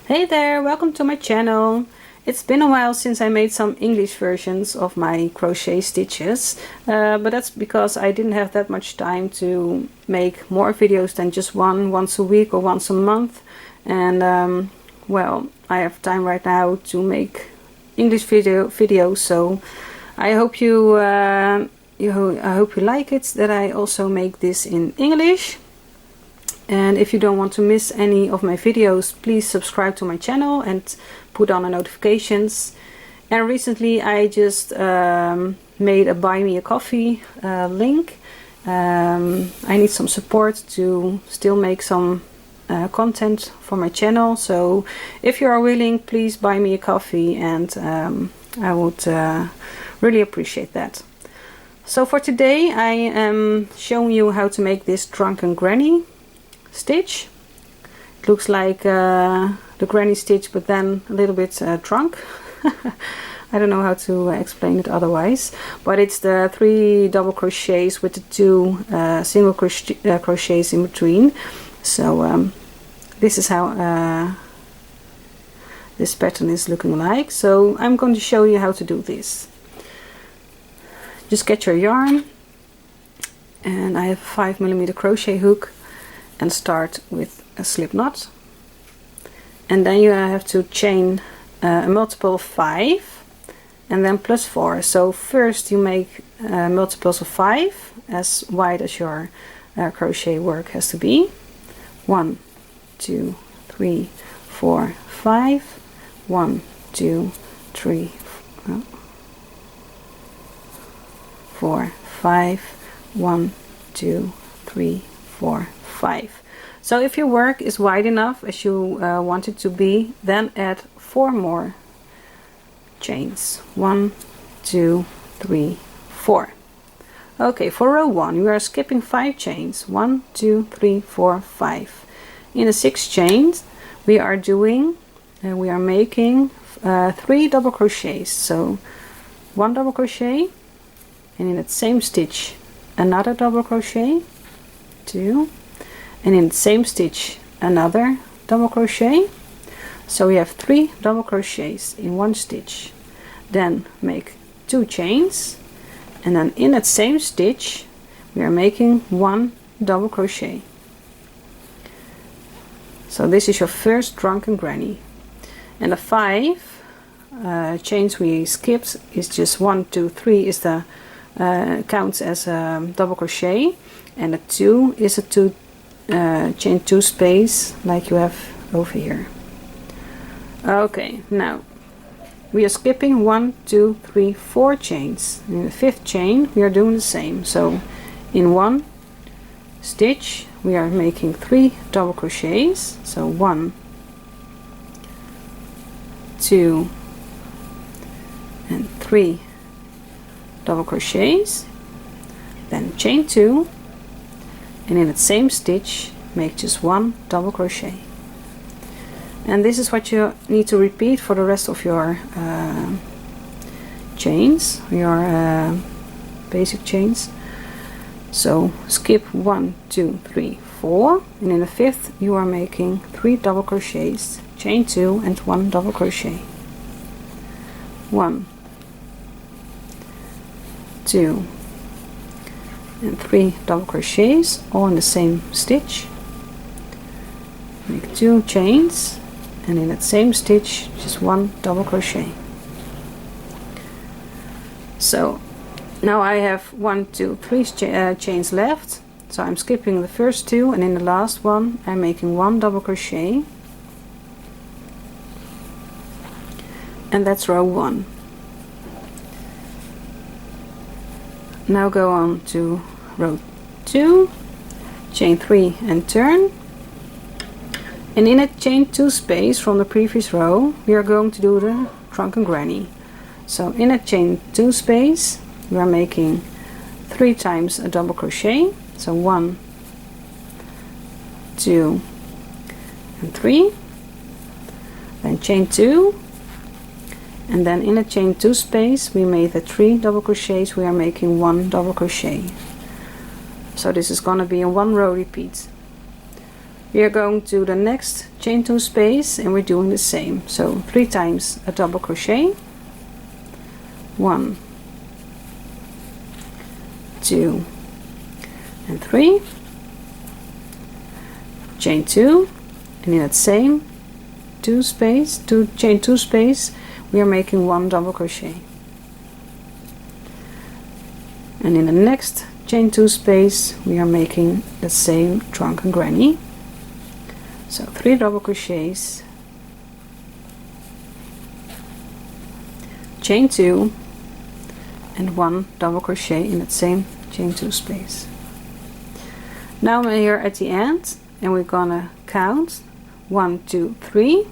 Hey there, welcome to my channel. It's been a while since I made some English versions of my crochet stitches, but that's because I didn't have that much time to make more videos than just once a week or once a month. And well, I have time right now to make English videos, so I hope you like it, that I also make this in English. And if you don't want to miss any of my videos, please subscribe to my channel and put on the notifications. And recently I just made a buy me a coffee link. I need some support to still make some content for my channel, so if you are willing, please buy me a coffee, and I would really appreciate that. So for today I am showing you how to make this drunken granny stitch. It looks like the granny stitch, but then a little bit drunk. I don't know how to explain it otherwise, but it's the 3 double crochets with the 2 single crochets in between. So this is how this pattern is looking like. So I'm going to show you how to do this. Just get your yarn, and I have a 5mm crochet hook, and start with a slip knot, and then you have to chain a multiple of 5 and then plus 4. So first you make multiples of 5 as wide as your crochet work has to be. 1 2 3 4 5. 1 2 3 4 5. 1 2 3 4 5. So if your work is wide enough as you want it to be, then add 4 more chains. 1 2 3 4. Okay, for row 1 we are skipping 5 chains. 1 2 3 4 5. In the 6 chains we are making 3 double crochets. So 1 double crochet, and in that same stitch another double crochet, 2, and in the same stitch another double crochet. So we have 3 double crochets in 1 stitch. Then make 2 chains, and then in that same stitch we are making 1 double crochet. So this is your first drunken granny. And the 5 chains we skipped is just 1 2 3 is the counts as a double crochet, and the 2 is a chain 2 space like you have over here. Okay, now we are skipping 1 2 3 4 chains. In the 5th chain we are doing the same. So in 1 stitch we are making 3 double crochets. So 1 2 and 3 double crochets, then chain 2, and in that same stitch make just 1 double crochet. And this is what you need to repeat for the rest of your chains, your basic chains. So skip 1 2 3 4, and in the 5th you are making 3 double crochets, chain 2 and 1 double crochet. 1 2 and 3 double crochets, all in the same stitch. Make 2 chains, and in that same stitch just 1 double crochet. So now I have 1 2 3 chains left, so I'm skipping the first 2, and in the last one I'm making 1 double crochet, and that's row 1. Now go on to row 2, chain 3 and turn, and in a chain 2 space from the previous row we are going to do the drunken granny. So in a chain 2 space we are making 3 times a double crochet. So 1 2 and 3, then chain 2, and then in a chain 2 space we made the 3 double crochets, we are making 1 double crochet. So this is going to be a 1 row repeat. we are going to the next chain 2 space and we're doing the same. So 3 times a double crochet, 1, 2 and 3, chain 2, and in that same chain 2 space we are making 1 double crochet, and in the next chain 2 space we are making the same drunken granny. So 3 double crochets, chain 2 and 1 double crochet in that same chain 2 space. Now I'm here at the end and we're gonna count 1, 2, 3,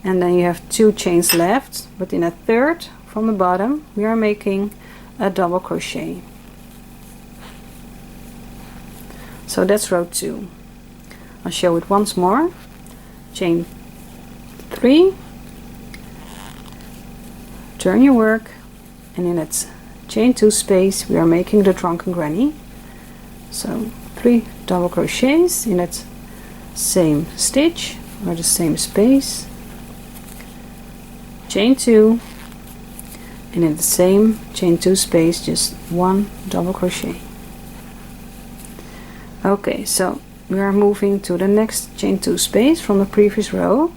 and then you have 2 chains left, but in a third from the bottom we are making a double crochet. So that's row 2. I'll show it once more. Chain 3, turn your work, and in that chain 2 space we are making the drunken granny. So 3 double crochets in that same stitch or the same space, chain 2, and in the same chain 2 space just 1 double crochet. Okay, so we are moving to the next chain 2 space from the previous row.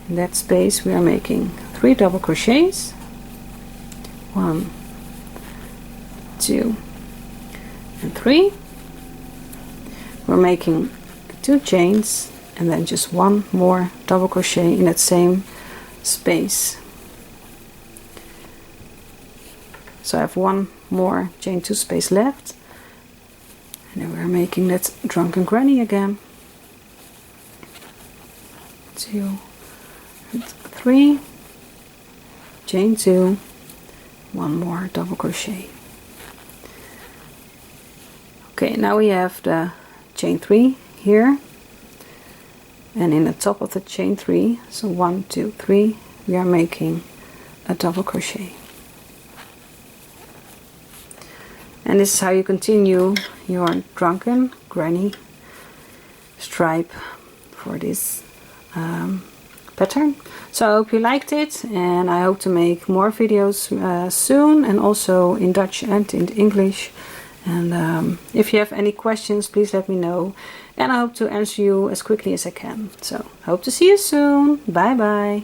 In that space we are making 3 double crochets, 1, 2 and 3. We're making 2 chains and then just 1 more double crochet in that same space. So I have 1 more chain 2 space left, and then we're making that drunken granny again. 2 and 3, chain 2, 1 more double crochet. Okay, now we have the chain 3 here, and in the top of the chain 3, so 1, 2, 3, we are making a double crochet. And this is how you continue your drunken granny stripe for this pattern. So I hope you liked it, and I hope to make more videos soon, and also in Dutch and in English. And if you have any questions, please let me know, and I hope to answer you as quickly as I can. So I hope to see you soon. Bye bye.